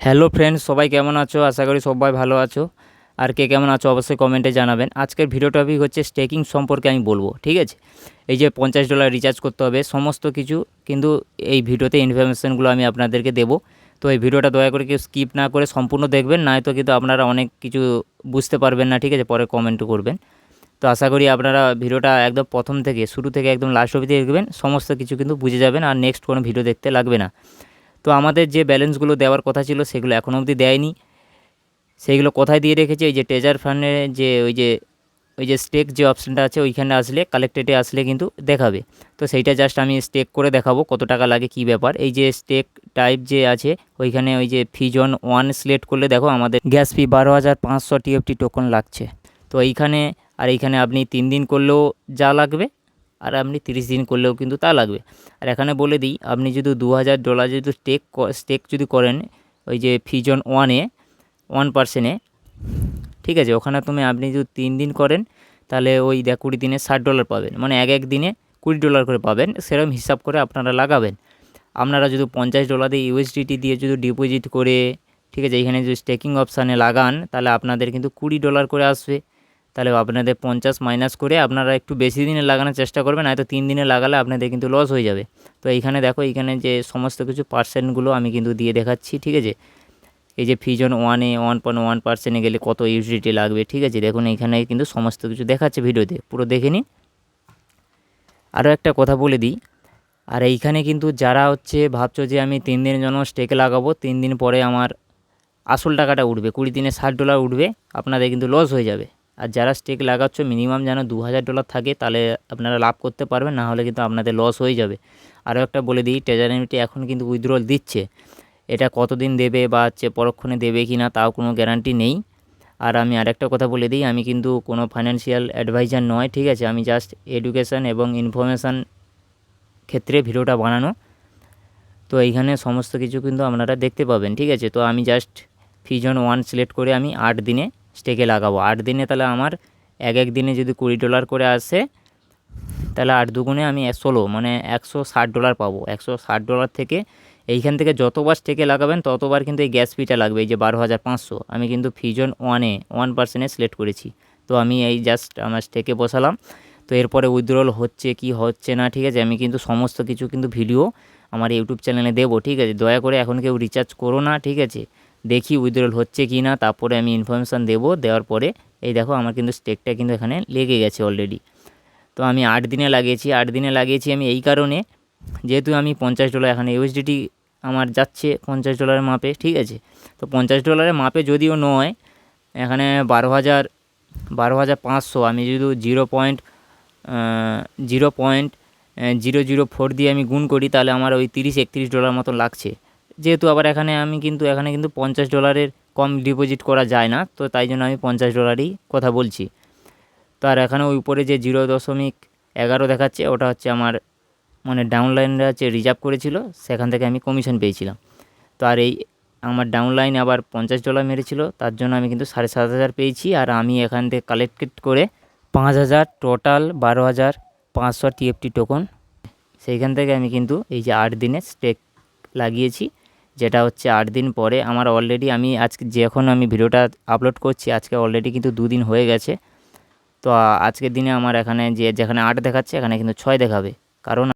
Hello friends, সবাই কেমন আছো? আশা করি সবাই ভালো আছো। আর কে কেমন আছো অবশ্যই কমেন্টে জানাবেন। আজকের ভিডিও টপিক হচ্ছে স্টেকিং সম্পর্কে আমি বলবো, ঠিক আছে? এই যে $50 রিচার্জ করতে হবে, সমস্ত কিছু কিন্তু এই ভিডিওতে ইনফরমেশানগুলো আমি আপনাদেরকে দেবো। তো এই ভিডিওটা দয়া করে কেউ স্কিপ না করে সম্পূর্ণ দেখবেন, নয়তো কিন্তু আপনারা অনেক কিছু বুঝতে পারবেন না, ঠিক আছে? পরে কমেন্টও করবেন। তো আশা করি আপনারা ভিডিওটা একদম প্রথম থেকে শুরু থেকে একদম লাস্ট অবধি দেখবেন, সমস্ত কিছু কিন্তু বুঝে যাবেন আর নেক্সট কোনো ভিডিও দেখতে লাগবে না। তো আমাদের যে ব্যালেন্সগুলো দেওয়ার কথা ছিল সেগুলো এখনও অবধি দেয়নি। সেইগুলো কোথায় দিয়ে রেখেছে? এই যে ট্রেজার ফান্ডে যে ওই যে স্টেক যে অপশানটা আছে ওইখানে আসলে, কালেক্টেডে আসলে কিন্তু দেখাবে। তো সেইটা জাস্ট আমি স্টেক করে দেখাবো কত টাকা লাগে, কী ব্যাপার। এই যে স্টেক টাইপ যে আছে ওইখানে ওই যে ফিজন 1 সিলেক্ট করলে দেখো আমাদের গ্যাস ফি 12,500 TFT টোকন লাগছে। তো এইখানে আর এইখানে আপনি 3 দিন করলেও যা লাগবে, আর আপনি 30 দিন করলেও কিন্তু তা লাগবে। আর এখানে বলে দিই, আপনি যদি $2,000 যদি স্টেক যদি করেন ওই যে ফিজন 1%, ঠিক আছে, ওখানে আপনি যদি 3 দিন করেন তাহলে ওই 20 দিনে $60 পাবেন, মানে এক দিনে $20 করে পাবেন। সেরকম হিসাব করে আপনারা লাগাবেন। আপনারা যদি $50 দিয়ে USDT দিয়ে যদি ডিপোজিট করে, ঠিক আছে, এইখানে যদি স্টেকিং অপশানে লাগান তাহলে আপনাদের কিন্তু $20 করে আসবে। তাহলে আপনাদের 50 মাইনাস করে আপনারা একটু বেশি দিনে লাগানোর চেষ্টা করবেন, হয়তো 3 দিনে লাগালে আপনাদের কিন্তু লস হয়ে যাবে। তো এইখানে দেখো, এইখানে যে সমস্ত কিছু পার্সেন্টগুলো আমি কিন্তু দিয়ে দেখাচ্ছি, ঠিক আছে? এই যে ফিজন 1.1% গেলে কত ইউএসডিটি লাগবে, ঠিক আছে? দেখুন এইখানে কিন্তু সমস্ত কিছু দেখাচ্ছে ভিডিওতে, পুরো দেখে নিন। আরও একটা কথা বলে দিই, আর এইখানে কিন্তু যারা ভাবছো যে আমি 3 দিনের জন্য স্টেকে লাগাবো, 3 দিন পরে আমার আসল টাকাটা উঠবে, 20 দিনে $60 উঠবে, আপনাদের কিন্তু লস হয়ে যাবে। আর যারা স্টেক লাগাচ্ছ মিনিমাম যেন $2,000 থাকে, তাহলে আপনারা লাভ করতে পারবেন, না হলে কিন্তু আপনাদের লস হয়ে যাবে। আরও একটা বলে দিই, ট্রেজার লিমিটে এখন কিন্তু উইথড্রল দিচ্ছে। এটা কতদিন দেবে বা পরক্ষণে দেবে কি না তাও কোনো গ্যারান্টি নেই। আর আমি আরেকটা কথা বলে দিই, আমি কিন্তু কোনো ফাইন্যান্সিয়াল অ্যাডভাইজার নয়, ঠিক আছে? আমি জাস্ট এডুকেশান এবং ইনফরমেশান ক্ষেত্রে ভিডিওটা বানানো। তো এইখানে সমস্ত কিছু কিন্তু আপনারা দেখতে পাবেন, ঠিক আছে? তো আমি জাস্ট ফিজন 1 সিলেক্ট করে আমি 8 দিনে স্টেকে লাগাবো। 8 দিনে তাহলে আমার এক দিনে যদি $20 করে আসে, তাহলে 8 দুগুণে আমি 16, মানে $160 পাবো। $160 থেকে এইখান থেকে যতবার স্টেকে লাগাবেন ততবার কিন্তু এই গ্যাস ফিটা লাগবে। এই যে 12,500 আমি কিন্তু ফিজন 1% সিলেক্ট করেছি। তো আমি এই জাস্ট আমার স্টেকে বসালাম। তো এরপরে উইথড্রল হচ্ছে কি হচ্ছে না, ঠিক আছে, আমি কিন্তু সমস্ত কিছু কিন্তু ভিডিও আমার ইউটিউব চ্যানেলে দেবো, ঠিক আছে? দয়া করে এখন কেউ রিচার্জ করো না, ঠিক আছে? দেখি উইথড্রল হচ্ছে কি না, তারপরে আমি ইনফরমেশান দেবো। দেওয়ার পরে এই দেখো আমার কিন্তু স্টেকটা কিন্তু এখানে লেগে গেছে অলরেডি। তো আমি 8 দিনে লাগিয়েছি। 8 দিনে লাগিয়েছি আমি এই কারণে, যেহেতু আমি $50 এখানে ইউএসডিটি আমার যাচ্ছে $50 মাপে, ঠিক আছে? তো $50 মাপে যদিও নয়, এখানে 12,500 আমি যদি 0.004 দিয়ে আমি গুণ করি, তাহলে আমার ওই $30-31 মতো লাগছে। যেহেতু আবার এখানে কিন্তু $50 কম ডিপোজিট করা যায় না, তো তাই জন্য আমি $50 কথা বলছি। তো আর এখানে ওই উপরে যে 0.11 দেখাচ্ছে ওটা হচ্ছে আমার, মানে ডাউনলাইনরা রিজার্ভ করেছিল, সেখান থেকে আমি কমিশন পেয়েছিলাম। তো আর এই আমার ডাউনলাইন আবার $50 মেরেছিল, তার জন্য আমি কিন্তু 7,500 পেয়েছি। আর আমি এখান থেকে কালেক্টেড করে 5,000, টোটাল 12,500 TFT টোকন, সেইখান থেকে আমি কিন্তু এই যে 8 দিনে স্টেক লাগিয়েছি, যেটা হচ্ছে 8 দিন পরে আমার অলরেডি, আমি আজকে যখন আমি ভিডিওটা আপলোড করছি আজকে অলরেডি কিন্তু 2 দিন হয়ে গেছে। তো আজকের দিনে আমার এখানে যেখানে 8 দেখাচ্ছে এখানে কিন্তু 6 দেখাবে, কারণ